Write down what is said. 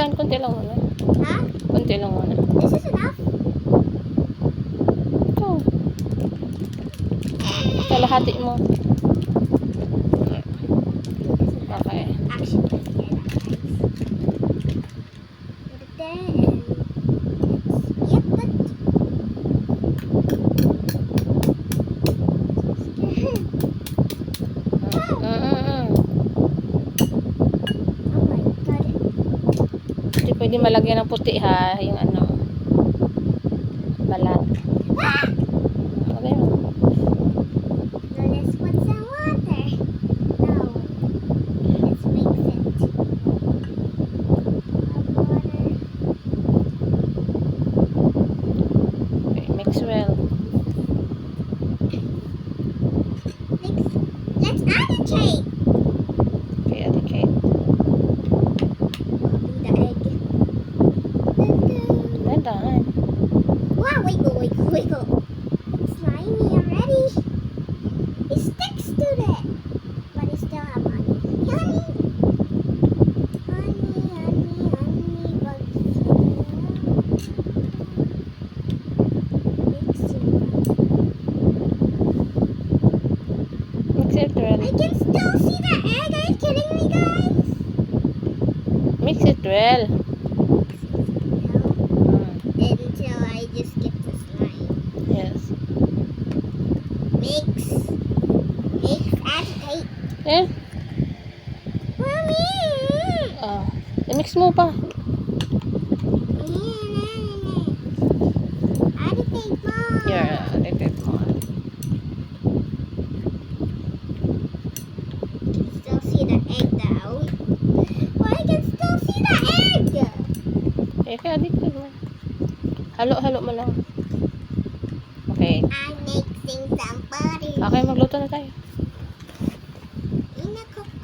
dyan. Kunti lang muna. Ha? Kunti lang muna. This is enough? Ito. Kalahati mo. Okay. Actually, let's get that, guys. Put it there and let's... Yep, but... Oh my God. Hindi pwede malagyan ng puti ha. Yung ano. Balat. Ah! Okay mo. Now let's put some water. Now, let's mix it. Water. Okay, mix well. Mix. Let's add a cake. Okay, Ate Kate. The egg. Dandan. Wow, wiggle, wiggle, wiggle. It's slimy already. It sticks to it. But it still have honey. Honey. Honey, honey, honey. Bugs. Mixing. Mix it well. I can still see the egg. Are you kidding me, guys? Mix it well. Until I just get the slime. Yes. Mix. Mix. Agitate. Eh? Mommy. I-mix mo pa. Agitate more. Here, Ate Kate mo. Still see the egg though. Well, I can still see the egg. Eh, kaya dito mo. Halo-halo mo lang. Okay. I'm mixing some butter Okay, magluto na tayo. in a cookie.